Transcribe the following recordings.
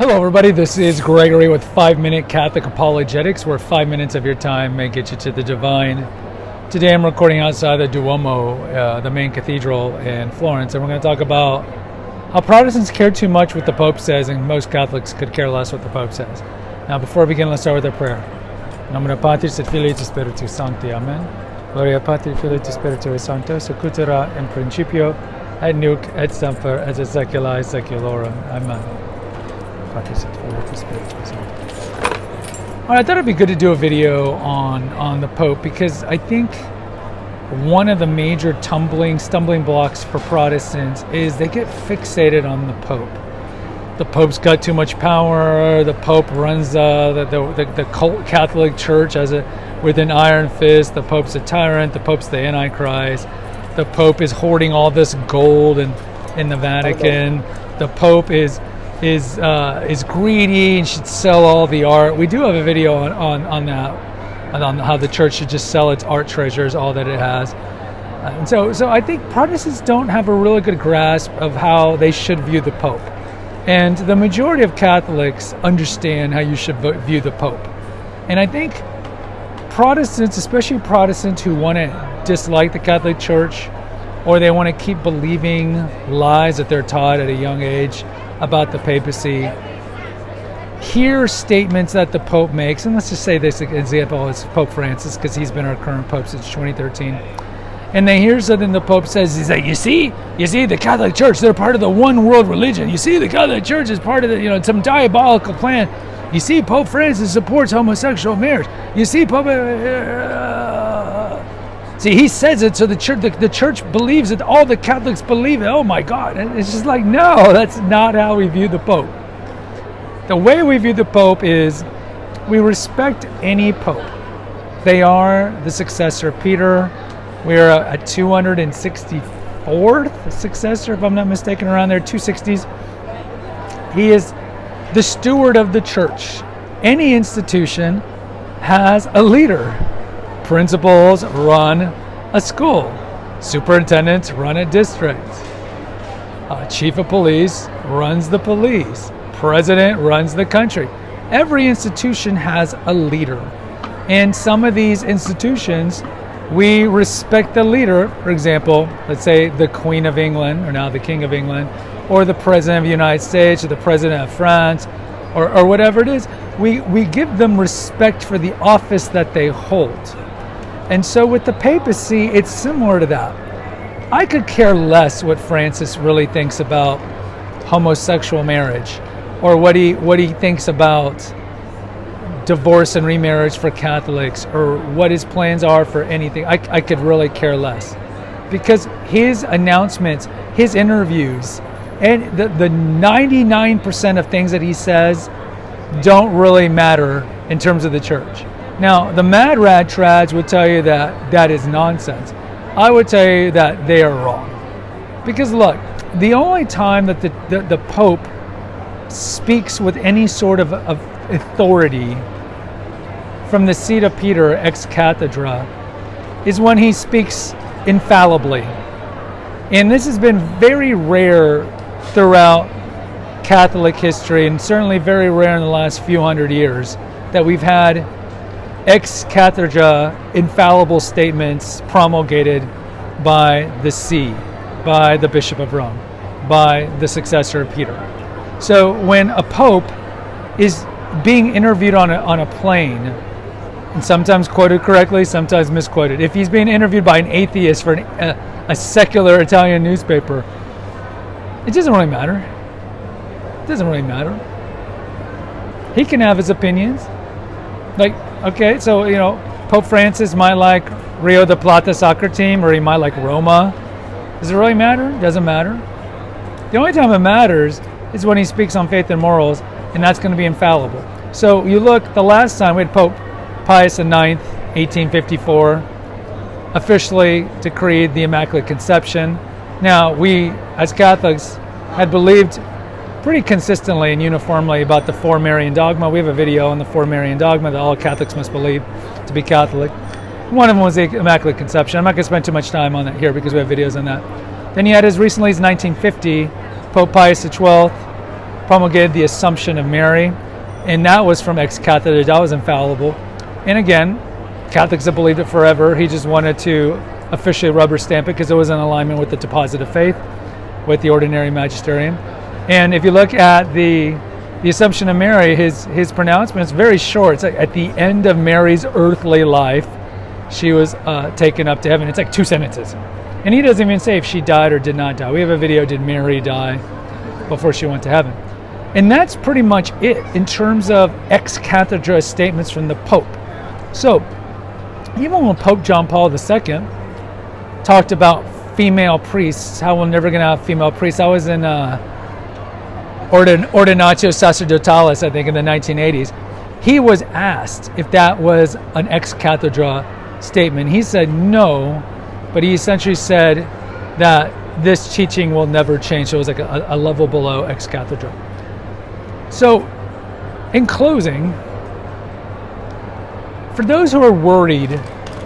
Hello everybody, this is Gregory with 5-Minute Catholic Apologetics, where 5 minutes of your time may get you to the divine. Today I'm recording outside the Duomo, the main cathedral in Florence, and we're going to talk about how Protestants care too much what the Pope says, and most Catholics could care less what the Pope says. Now before we begin, let's start with our prayer. In nomine Patris et Filii et Spiritus Sancti, Amen. Gloria Patri Filii et Spiritus Sancto, secutora in principio, et nunc et semper et in saecula saeculorum. Amen. Alright, I thought it'd be good to do a video on the Pope, because I think one of the major stumbling blocks for Protestants is they get fixated on the Pope. The Pope's got too much power. The Pope runs the cult Catholic Church with an iron fist. The Pope's a tyrant. The Pope's the Antichrist. The Pope is hoarding all this gold in the Vatican. The Pope is greedy and should sell all the art. We do have a video on that, on how the church should just sell its art treasures, all that it has. And so I think Protestants don't have a really good grasp of how they should view the Pope. And the majority of Catholics understand how you should view the Pope. And I think Protestants, especially Protestants who want to dislike the Catholic Church, or they want to keep believing lies that they're taught at a young age about the papacy, hear statements that the Pope makes, and let's just say this example is Pope Francis, because he's been our current Pope since 2013, and they hear something the Pope says. He's like, you see the Catholic Church, they're part of the one world religion. You see, the Catholic Church is part of some diabolical plan. You see, Pope Francis supports homosexual marriage. You see, Pope see, he says it, so the church believes it. All the Catholics believe it. Oh my God. And it's just like, no, that's not how we view the Pope. The way we view the Pope is we respect any Pope. They are the successor of Peter. We are a 264th successor, if I'm not mistaken, around there, 260s. He is the steward of the church. Any institution has a leader. Principals run a school. Superintendents run a district. Chief of police runs the police. President runs the country. Every institution has a leader. And some of these institutions, we respect the leader. For example, let's say the Queen of England, or now the King of England, or the President of the United States, or the President of France, or whatever it is. We give them respect for the office that they hold. And so with the papacy, it's similar to that. I could care less what Francis really thinks about homosexual marriage, or what he thinks about divorce and remarriage for Catholics, or what his plans are for anything. I could really care less, because his announcements, his interviews, and the 99% of things that he says don't really matter in terms of the church. Now, the mad rat trads would tell you that that is nonsense. I would tell you that they are wrong. Because look, the only time that the Pope speaks with any sort of authority from the seat of Peter ex cathedra is when he speaks infallibly. And this has been very rare throughout Catholic history, and certainly very rare in the last few hundred years, that we've had ex cathedra infallible statements promulgated by the see, by the Bishop of Rome, by the successor of Peter. So when a pope is being interviewed on a plane, and sometimes quoted correctly, sometimes misquoted, if he's being interviewed by an atheist for a secular Italian newspaper, it doesn't really matter. It doesn't really matter. He can have his opinions. Like, okay, so, Pope Francis might like Rio de Plata soccer team, or he might like Roma. Does it really matter? Doesn't matter. The only time it matters is when he speaks on faith and morals, and that's going to be infallible. So you look, the last time we had Pope Pius IX, 1854, officially decreed the Immaculate Conception. Now, we, as Catholics, had believed pretty consistently and uniformly about the Four Marian Dogma. We have a video on the Four Marian Dogma that all Catholics must believe to be Catholic. One of them was the Immaculate Conception. I'm not going to spend too much time on that here because we have videos on that. Then you had as recently as 1950, Pope Pius XII promulgated the Assumption of Mary, and that was from ex cathedra. That was infallible. And again, Catholics have believed it forever. He just wanted to officially rubber stamp it because it was in alignment with the deposit of faith, with the ordinary magisterium. And if you look at the Assumption of Mary, his pronouncement is very short. It's like at the end of Mary's earthly life, she was taken up to heaven. It's like 2 sentences. And he doesn't even say if she died or did not die. We have a video, did Mary die before she went to heaven? And that's pretty much it in terms of ex cathedra statements from the Pope. So even when Pope John Paul II talked about female priests, how we're never going to have female priests. I was in Ordinatio Sacerdotalis, I think, in the 1980s. He was asked if that was an ex cathedra statement. He said no, but he essentially said that this teaching will never change. So it was like a level below ex cathedra. So, in closing, for those who are worried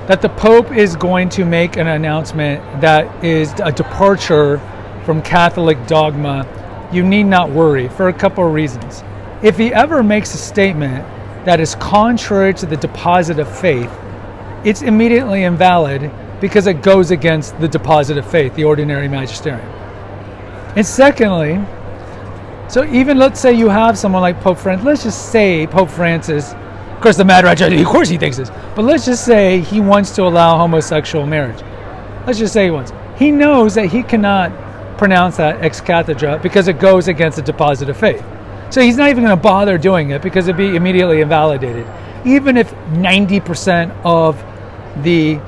that the Pope is going to make an announcement that is a departure from Catholic dogma, you need not worry for a couple of reasons. If he ever makes a statement that is contrary to the deposit of faith, it's immediately invalid because it goes against the deposit of faith, the ordinary magisterium. And secondly, so even let's say you have someone like Pope Francis, let's just say Pope Francis, of course the Mad Ratchet, of course he thinks this, but let's just say he wants to allow homosexual marriage. Let's just say he wants. He knows that he cannot pronounce that ex cathedra because it goes against the deposit of faith. So he's not even going to bother doing it because it'd be immediately invalidated. Even if 90% of the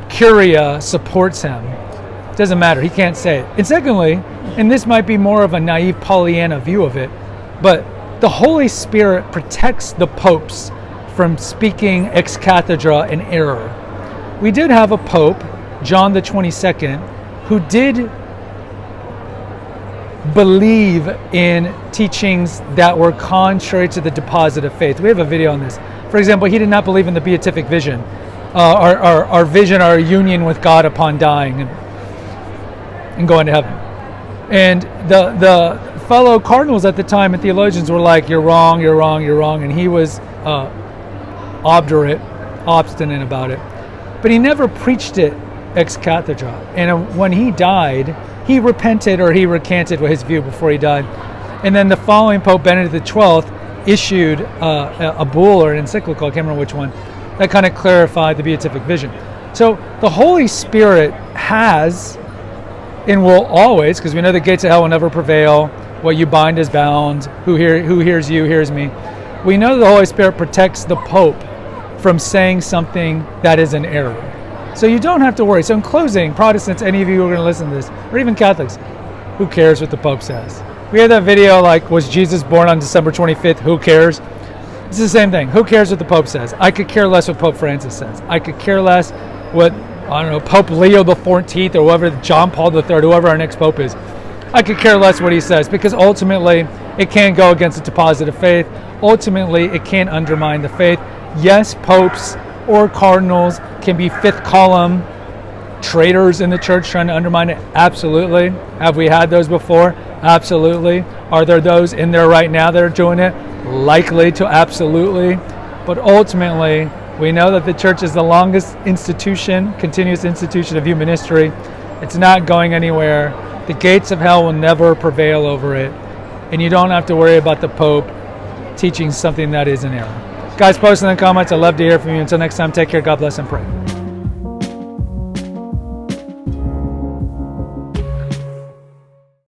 Curia supports him, it doesn't matter, he can't say it. And secondly, and this might be more of a naive Pollyanna view of it, but the Holy Spirit protects the popes from speaking ex cathedra in error. We did have a pope, John the 22nd, who did believe in teachings that were contrary to the deposit of faith. We have a video on this. For example, he did not believe in the beatific vision, our vision, our union with God upon dying and going to heaven. And the fellow cardinals at the time and theologians were like, you're wrong, you're wrong, you're wrong. And he was obstinate about it. But he never preached it ex cathedra. And when he died, he repented or he recanted his view before he died. And then the following Pope Benedict XII issued a bull or an encyclical, I can't remember which one, that kind of clarified the beatific vision. So the Holy Spirit has and will always, because we know the gates of hell will never prevail, what you bind is bound, who hears you hears me. We know the Holy Spirit protects the Pope from saying something that is an error. So you don't have to worry. So in closing, Protestants, any of you who are going to listen to this, or even Catholics, who cares what the Pope says? We had that video like, was Jesus born on December 25th? Who cares? It's the same thing. Who cares what the Pope says? I could care less what Pope Francis says. I could care less what, I don't know, Pope Leo the 14th or whoever, John Paul III, whoever our next Pope is. I could care less what he says because ultimately it can't go against the deposit of faith. Ultimately, it can't undermine the faith. Yes, popes or cardinals can be fifth column traitors in the church trying to undermine it. Absolutely. Have we had those before? Absolutely. Are there those in there right now that are doing it? Likely to, absolutely. But ultimately, we know that the church is the longest institution, continuous institution of human history. It's not going anywhere. The gates of hell will never prevail over it. And you don't have to worry about the Pope teaching something that is in error. Guys, post in the comments. I'd love to hear from you. Until next time, take care. God bless and pray.